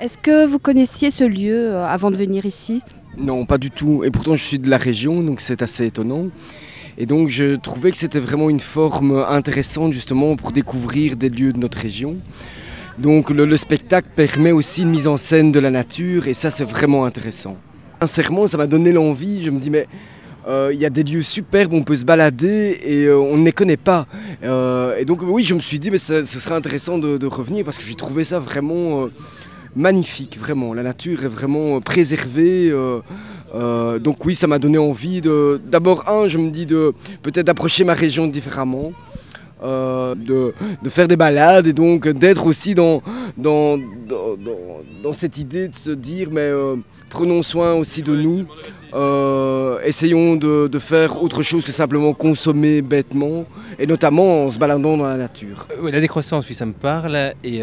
Est-ce que vous connaissiez ce lieu avant de venir ici? Non, pas du tout. Et pourtant, je suis de la région, donc c'est assez étonnant. Et donc, je trouvais que c'était vraiment une forme intéressante, justement, pour découvrir des lieux de notre région. Donc, le spectacle permet aussi une mise en scène de la nature, et ça, c'est vraiment intéressant. Sincèrement, ça m'a donné l'envie. Je me dis, mais il y a des lieux superbes, on peut se balader et on ne les connaît pas. Et donc, oui, je me suis dit, mais ce serait intéressant de revenir parce que j'ai trouvé ça vraiment magnifique, vraiment. La nature est vraiment préservée. Donc oui, ça m'a donné envie d'abord, je me dis de peut-être d'approcher ma région différemment, de faire des balades et donc d'être aussi dans cette idée de se dire, mais prenons soin aussi de nous, essayons de faire autre chose que simplement consommer bêtement, et notamment en se baladant dans la nature. Oui, la décroissance, oui, ça me parle. Et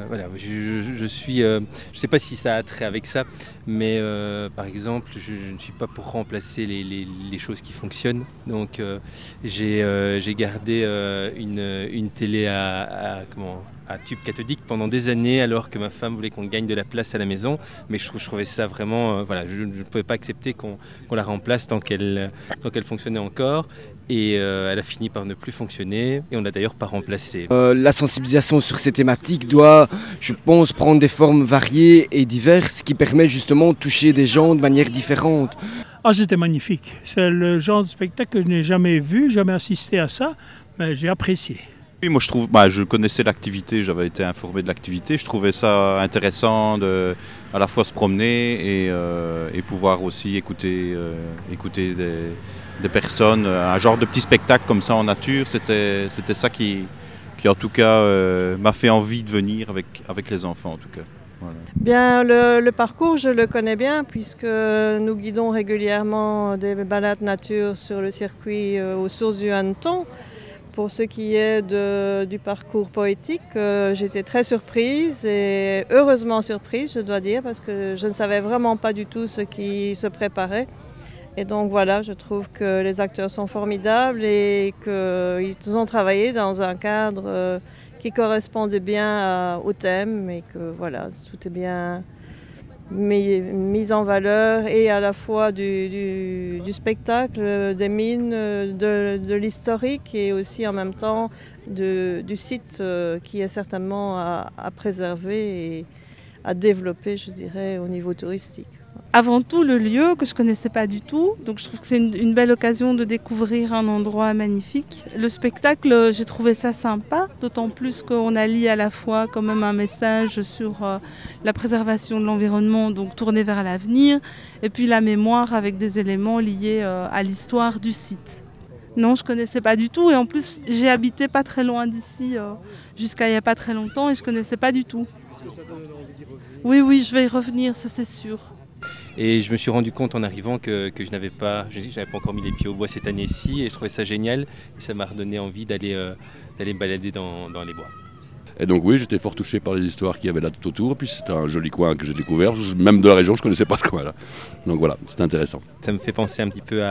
voilà, je suis, je sais pas si ça a trait avec ça, mais par exemple, je ne suis pas pour remplacer les choses qui fonctionnent. Donc, j'ai gardé une télé à tube cathodique pendant des années, alors que ma femme voulait qu'on gagne de la place à la maison. Mais je trouvais ça vraiment, voilà, je ne pouvais pas accepter qu'on la remplace tant qu'elle fonctionnait encore. Et elle a fini par ne plus fonctionner et on l'a d'ailleurs pas remplacée. La sensibilisation sur ces thématiques doit, je pense, prendre des formes variées et diverses qui permettent justement de toucher des gens de manière différente. Ah, c'était magnifique. C'est le genre de spectacle que je n'ai jamais vu, jamais assisté à ça, mais j'ai apprécié. Oui, moi je connaissais l'activité, j'avais été informé de l'activité, je trouvais ça intéressant de à la fois se promener et pouvoir aussi écouter des personnes, un genre de petit spectacle comme ça en nature, c'était ça qui en tout cas m'a fait envie de venir avec les enfants en tout cas. Voilà. Bien, le parcours, je le connais bien puisque nous guidons régulièrement des balades nature sur le circuit aux sources du Hanneton. Pour ce qui est du parcours poétique, j'étais très surprise et heureusement surprise, je dois dire, parce que je ne savais vraiment pas du tout ce qui se préparait. Et donc voilà, je trouve que les acteurs sont formidables et qu'ils ont travaillé dans un cadre qui correspondait bien au thème et que voilà, tout est bien mis en valeur et à la fois du spectacle, des mines, de l'historique et aussi en même temps du site qui est certainement à préserver et à développer, je dirais, au niveau touristique. Avant tout, le lieu que je ne connaissais pas du tout, donc je trouve que c'est une belle occasion de découvrir un endroit magnifique. Le spectacle, j'ai trouvé ça sympa, d'autant plus qu'on allie à la fois quand même un message sur la préservation de l'environnement, donc tourné vers l'avenir, et puis la mémoire avec des éléments liés à l'histoire du site. Non, je ne connaissais pas du tout, et en plus j'ai habité pas très loin d'ici jusqu'à il n'y a pas très longtemps, et je ne connaissais pas du tout. Est-ce que ça donne envie d'y revenir ? Oui, je vais y revenir, ça c'est sûr. Et je me suis rendu compte en arrivant que je n'avais pas encore mis les pieds au bois cette année-ci et je trouvais ça génial. Et ça m'a redonné envie d'aller me balader dans les bois. Et donc oui, j'étais fort touché par les histoires qu'il y avait là tout autour. Et puis c'était un joli coin que j'ai découvert. Même de la région, je ne connaissais pas ce coin-là. Donc voilà, c'était intéressant. Ça me fait penser un petit peu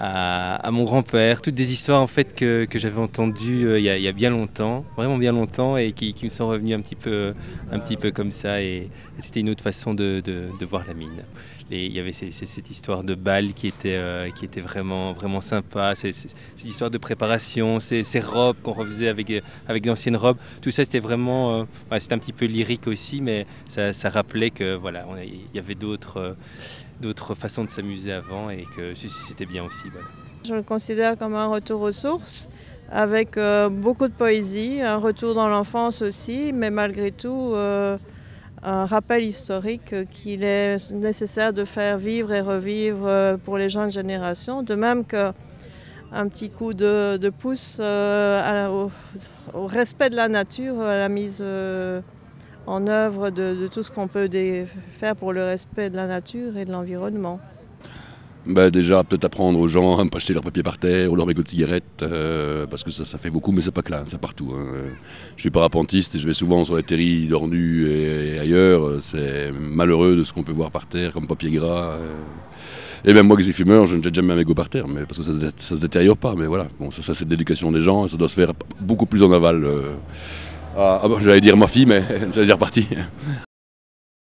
à mon grand-père, toutes des histoires en fait que j'avais entendues il y a bien longtemps, vraiment bien longtemps, et qui me sont revenues un petit peu comme ça, et c'était une autre façon de voir la mine. Et il y avait cette histoire de bal qui était vraiment, vraiment sympa, cette histoire de préparation, ces robes qu'on refaisait avec d'anciennes robes, tout ça c'était vraiment, c'était un petit peu lyrique aussi, mais ça rappelait que voilà, il y avait d'autres façons de s'amuser avant et que c'était bien aussi. Voilà. Je le considère comme un retour aux sources, avec beaucoup de poésie, un retour dans l'enfance aussi, mais malgré tout un rappel historique qu'il est nécessaire de faire vivre et revivre pour les jeunes générations, de même qu'un petit coup de pouce au respect de la nature, à la mise en œuvre de tout ce qu'on peut faire pour le respect de la nature et de l'environnement. Déjà, peut-être apprendre aux gens à ne pas jeter leur papier par terre ou leur mégot de cigarette, parce que ça fait beaucoup, mais c'est pas que là, c'est partout. Hein. Je suis parapentiste et je vais souvent sur les terris d'Ornu et ailleurs. C'est malheureux de ce qu'on peut voir par terre comme papier gras. Et même moi qui suis fumeur, je ne jette jamais un mégot par terre, mais parce que ça se détériore pas. Mais voilà, bon, ça c'est de l'éducation des gens et ça doit se faire beaucoup plus en aval J'allais dire ma fille, mais elle est déjà repartie.